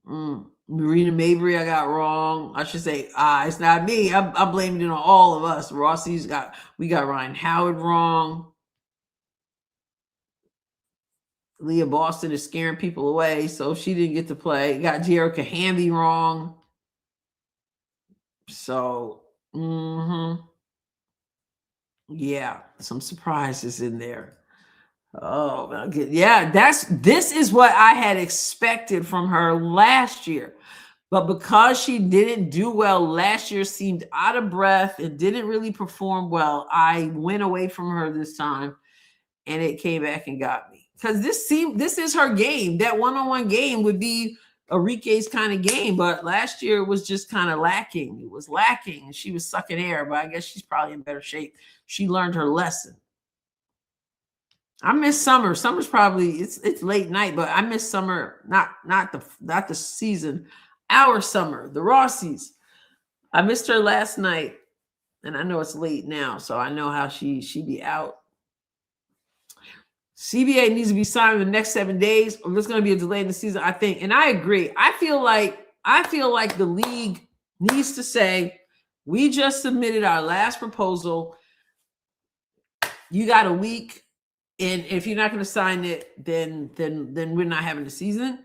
Marina Mabry, I got wrong. I should say, it's not me. I'm blaming it on all of us. We got Ryan Howard wrong. Leah Boston is scaring people away, so she didn't get to play. Got Jerica Hamby wrong. So, yeah, some surprises in there. Oh, yeah, this is what I had expected from her last year. But because she didn't do well last year, seemed out of breath and didn't really perform well, I went away from her this time, and it came back and got me. Because this is her game. That one-on-one game would be Enrique's kind of game, but last year it was just kind of lacking. It was lacking, and she was sucking air. But I guess she's probably in better shape. She learned her lesson. I miss summer. Summer's probably it's late night, but I miss summer. Not the season. Our summer, the Rossies. I missed her last night, and I know it's late now, so I know how she be out. CBA needs to be signed in the next 7 days, or there's going to be a delay in the season, I think. And I agree. I feel like the league needs to say, we just submitted our last proposal. You got a week, and if you're not going to sign it, then we're not having the season.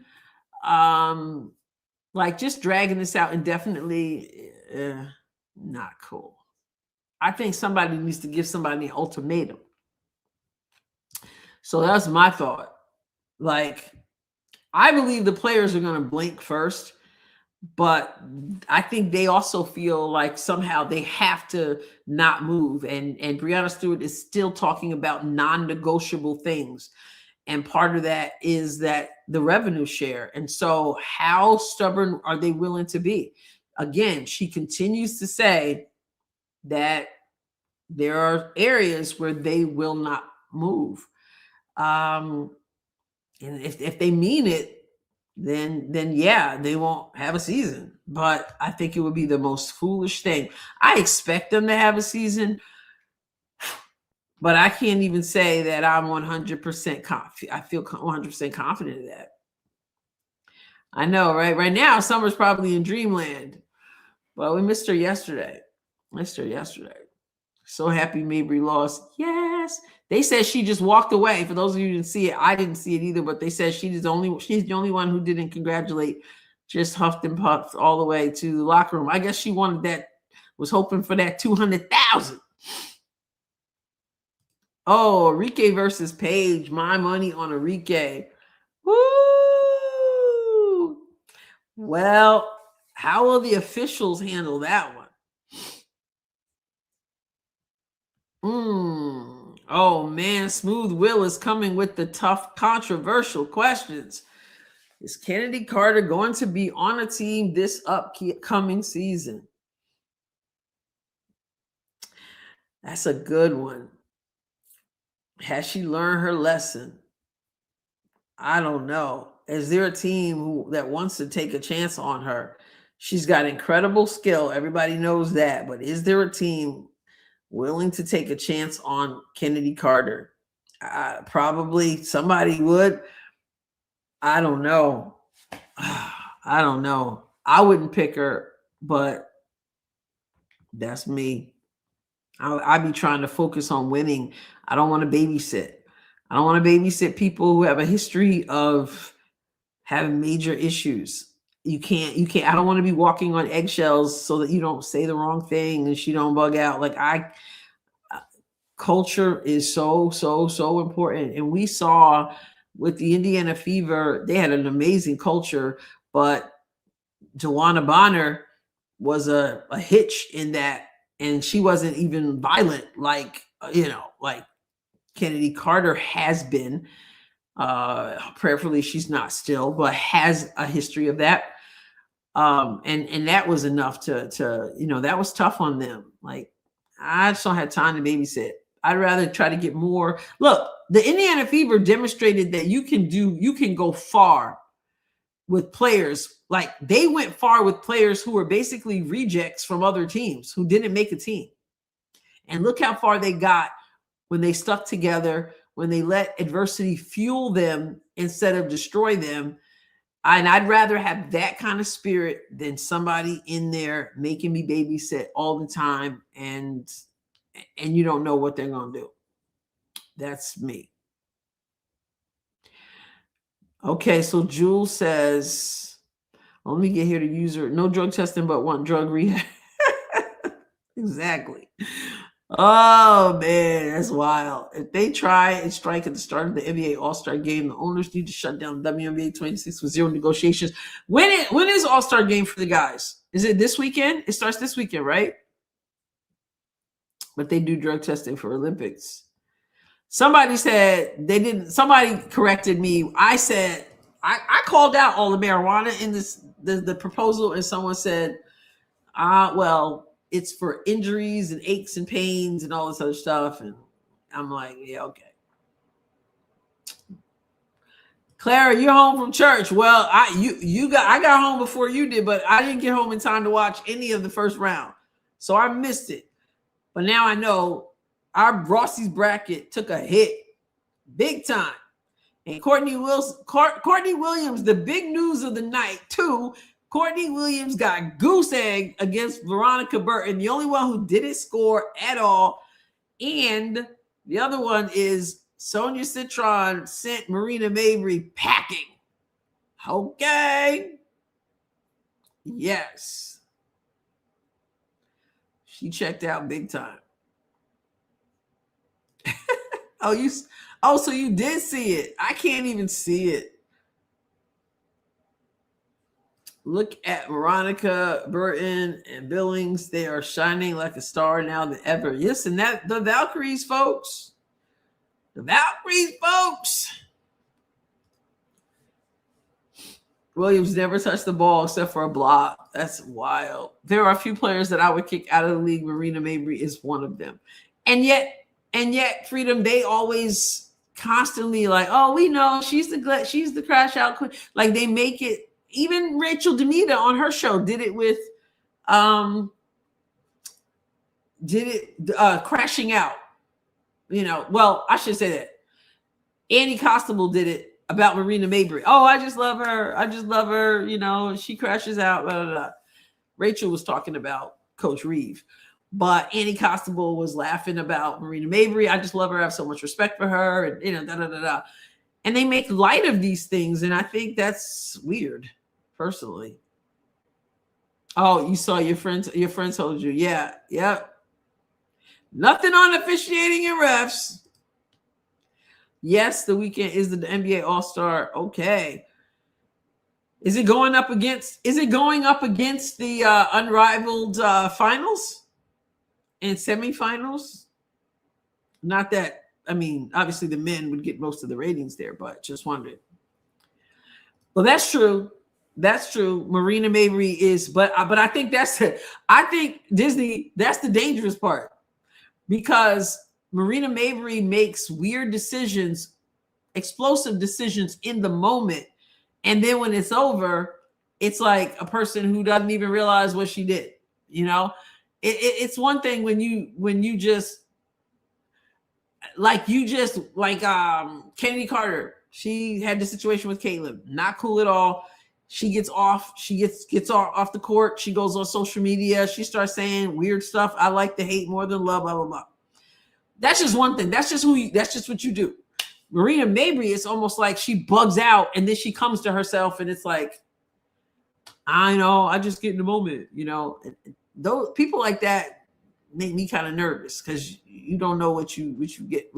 Like just dragging this out indefinitely, not cool. I think somebody needs to give somebody an ultimatum. So that's my thought. Like, I believe the players are going to blink first, but I think they also feel like somehow they have to not move. And Breanna Stewart is still talking about non-negotiable things. And part of that is that the revenue share. And so how stubborn are they willing to be? Again, she continues to say that there are areas where they will not move. And if they mean it, then yeah, they won't have a season. But I think it would be the most foolish thing. I expect them to have a season, but I can't even say that I'm 100% confident. I feel 100% confident in that. I know, right? Right now, Summer's probably in dreamland. Well, we missed her yesterday. So happy Mabry lost. Yes. They said she just walked away. For those of you who didn't see it, I didn't see it either, but they said she's the only one who didn't congratulate, just huffed and puffed all the way to the locker room. I guess she wanted that, was hoping for that 200,000. Oh, Enrique versus Paige. My money on Enrique. Woo! Well, how will the officials handle that one? Oh man, Smooth Will is coming with the tough, controversial questions. Is Kennedy Carter going to be on a team this upcoming season? That's a good one. Has she learned her lesson? I don't know. Is there a team that wants to take a chance on her? She's got incredible skill. Everybody knows that. But is there a team willing to take a chance on Kennedy Carter? Probably somebody would. I don't know. I don't know. I wouldn't pick her, but that's me. I'd be trying to focus on winning. I don't want to babysit. I don't want to babysit people who have a history of having major issues. You can't. I don't want to be walking on eggshells so that you don't say the wrong thing and she don't bug out. Culture is so important. And we saw with the Indiana Fever, they had an amazing culture, but Joanna Bonner was a hitch in that, and she wasn't even violent like Kennedy Carter has been. Prayerfully she's not still, but has a history of that. And that was enough to that was tough on them. Like, I just don't have time to babysit. I'd rather try to get more. Look, the Indiana Fever demonstrated that you can go far with players. Like, they went far with players who were basically rejects from other teams who didn't make a team. And look how far they got when they stuck together, when they let adversity fuel them instead of destroy them. And I'd rather have that kind of spirit than somebody in there making me babysit all the time and you don't know what they're going to do. That's me. Okay, so Jules says, let me get here to user. No drug testing, but want drug rehab. Exactly. Oh, man, that's wild. If they try and strike at the start of the NBA All-Star game, the owners need to shut down WNBA 26 with zero negotiations. When is All-Star game for the guys? Is it this weekend? It starts this weekend, right? But they do drug testing for Olympics. Somebody said they didn't. Somebody corrected me. I said I called out all the marijuana in the proposal, and someone said, well, it's for injuries and aches and pains and all this other stuff. And I'm like, yeah, okay. Clara, you're home from church. Well, I got home before you did, but I didn't get home in time to watch any of the first round, so I missed it. But now I know our Rossi's bracket took a hit big time. And Courtney Williams, the big news of the night, too. Courtney Williams got goose egg against Veronica Burton, the only one who didn't score at all. And the other one is Sonia Citron sent Marina Mabry packing. Okay. Yes. She checked out big time. So you did see it. I can't even see it. Look at Veronica Burton and Billings. They are shining like a star now than ever. Yes, and that the Valkyries, folks. The Valkyries, folks. Williams never touched the ball except for a block. That's wild. There are a few players that I would kick out of the league. Marina Mabry is one of them. And yet, Freedom, they always constantly like, oh, we know she's the crash out queen. Like they make it. Even Rachel Demita on her show did it with crashing out. Well, I should say that Annie Costabile did it about Marina Mabrey. Oh, I just love her. She crashes out. Blah, blah, blah. Rachel was talking about Coach Reeve, but Annie Costabile was laughing about Marina Mabrey. I just love her. I have so much respect for her, and da da da da. And they make light of these things, and I think that's weird, personally. Oh, you saw your friends told you. Yeah, yep. Nothing on officiating and refs. Yes, the weekend is the NBA All-Star. Okay. Is it going up against the Unrivaled finals and semifinals? Not that, obviously the men would get most of the ratings there, but just wondering. Well, that's true. That's true. Marina Mabrey is, but I think I think Disney, that's the dangerous part, because Marina Mabrey makes weird decisions, explosive decisions in the moment. And then when it's over, it's like a person who doesn't even realize what she did. It's one thing when you just Kennedy Carter. She had the situation with Caleb, not cool at all. She gets off the court. She goes on social media. She starts saying weird stuff. I like to hate more than love, blah, blah, blah. That's just one thing. That's just what you do. Marina Mabrey, it's almost like she bugs out and then she comes to herself and it's like, I know, I just get in the moment, Those people like that make me kind of nervous because you don't know what you're getting.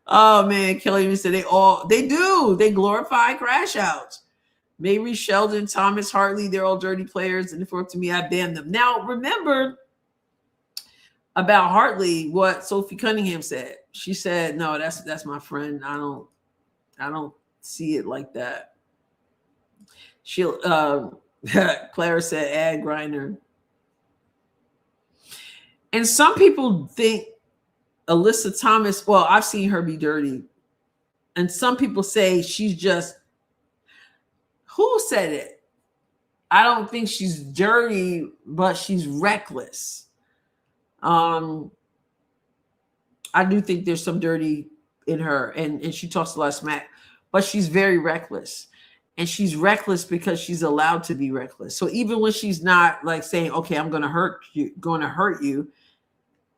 Oh man, Kelly even said they glorify crash outs. Mabrey, Sheldon, Thomas, Hartley, they're all dirty players, and if it were up to me, I ban them. Now remember about Hartley what Sophie Cunningham said. She said, no, that's my friend. I don't see it like that. Clara said, add Griner. And some people think Alyssa Thomas, well, I've seen her be dirty. And some people say she's just, who said it? I don't think she's dirty, but she's reckless. I do think there's some dirty in her, and she talks a lot of smack, but she's very reckless. And she's reckless because she's allowed to be reckless. So even when she's not like saying, okay, I'm going to hurt you,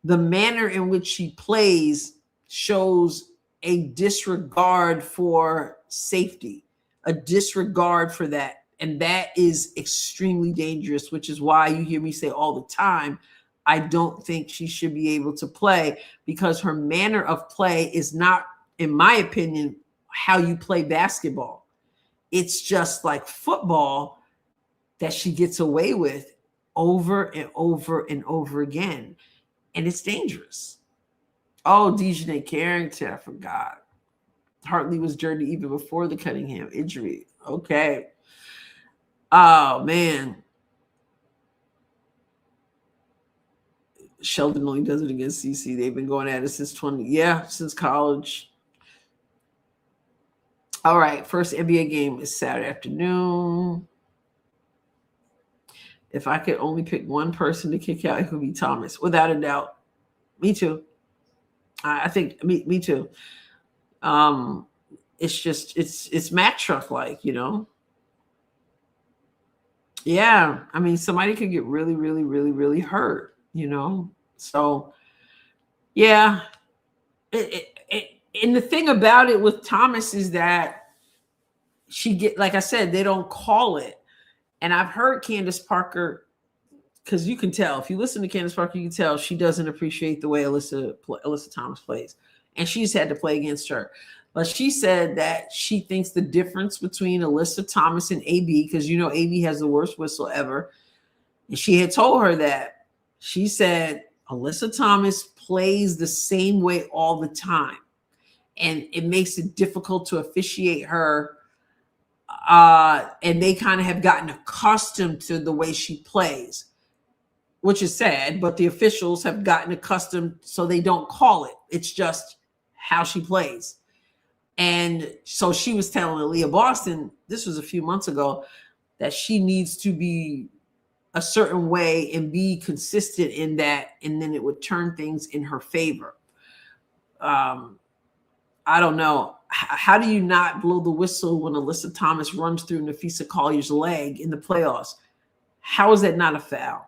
the manner in which she plays shows a disregard for safety, a disregard for that. And that is extremely dangerous, which is why you hear me say all the time, I don't think she should be able to play, because her manner of play is not, in my opinion, how you play basketball. It's just like football that she gets away with over and over and over again. And it's dangerous. Oh, Dejanay Carrington, I forgot. Hartley was dirty even before the Cunningham injury. Okay. Oh, man. Sheldon only does it against CC. They've been going at it since since college. All right, first NBA game is Saturday afternoon. If I could only pick one person to kick out, it would be Thomas, without a doubt. Me too. I think me too. It's just it's Mack truck like, Yeah, I mean, somebody could get really, really, really, really hurt, So, yeah. And the thing about it with Thomas is that like I said, they don't call it. And I've heard Candace Parker, because you can tell, if you listen to Candace Parker, you can tell she doesn't appreciate the way Alyssa Thomas plays. And she's had to play against her. But she said that she thinks the difference between Alyssa Thomas and AB, because AB has the worst whistle ever. And she had told her that. She said Alyssa Thomas plays the same way all the time. And it makes it difficult to officiate her. And they kind of have gotten accustomed to the way she plays, which is sad, but the officials have gotten accustomed, so they don't call it. It's just how she plays. And so she was telling Aaliyah Boston, this was a few months ago, that she needs to be a certain way and be consistent in that, and then it would turn things in her favor. I don't know. How do you not blow the whistle when Alyssa Thomas runs through Nafisa Collier's leg in the playoffs? How is that not a foul?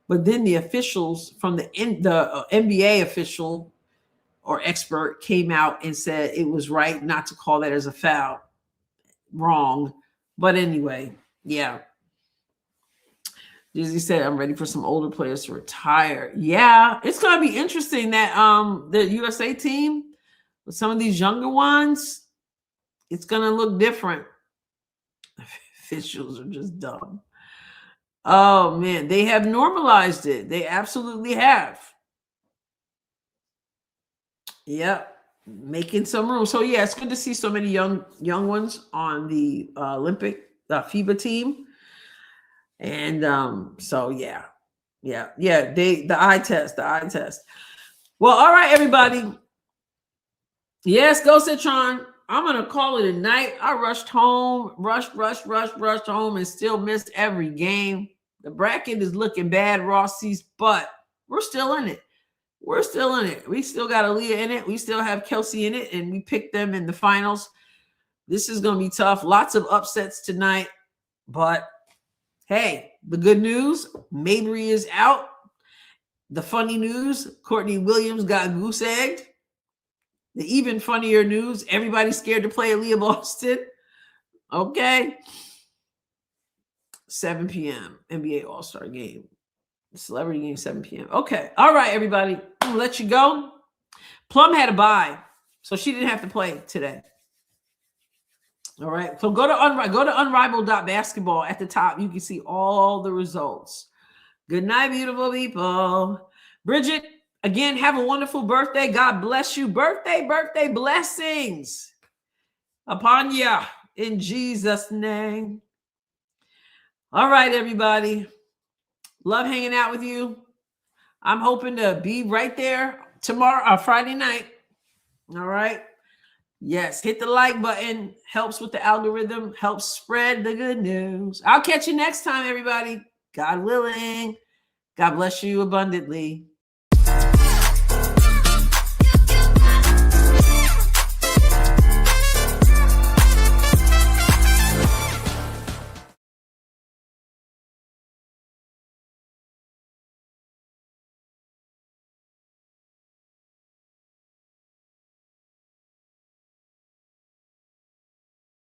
But then the officials from the NBA official or expert came out and said it was right not to call that as a foul. Wrong. But anyway, yeah. Dizzy said, I'm ready for some older players to retire. Yeah, it's going to be interesting that the USA team, with some of these younger ones, it's going to look different. Officials are just dumb. Oh, man, they have normalized it. They absolutely have. Yep, making some room. So, yeah, it's good to see so many young ones on the Olympic FIBA team. And so, yeah. The eye test. Well, all right, everybody. Yes, go Citron. I'm going to call it a night. I rushed home, rushed home and still missed every game. The bracket is looking bad, Rossies, but we're still in it. We still got Aaliyah in it. We still have Kelsey in it, and we picked them in the finals. This is going to be tough. Lots of upsets tonight, but hey, the good news, Mabry is out. The funny news, Courtney Williams got goose egged. The even funnier news, everybody's scared to play Aaliyah Boston. Okay. 7 p.m. NBA All-Star game. Celebrity game, 7 p.m. Okay. All right, everybody. I'm gonna let you go. Plum had a bye, so she didn't have to play today. All right. So go to Unrivaled.basketball. At the top, you can see all the results. Good night, beautiful people. Bridget, again, have a wonderful birthday. God bless you. Birthday blessings upon you in Jesus' name. All right, everybody. Love hanging out with you. I'm hoping to be right there tomorrow, Friday night. All right. Yes, hit the like button. Helps with the algorithm. Helps spread the good news. I'll catch you next time, everybody. God willing. God bless you abundantly.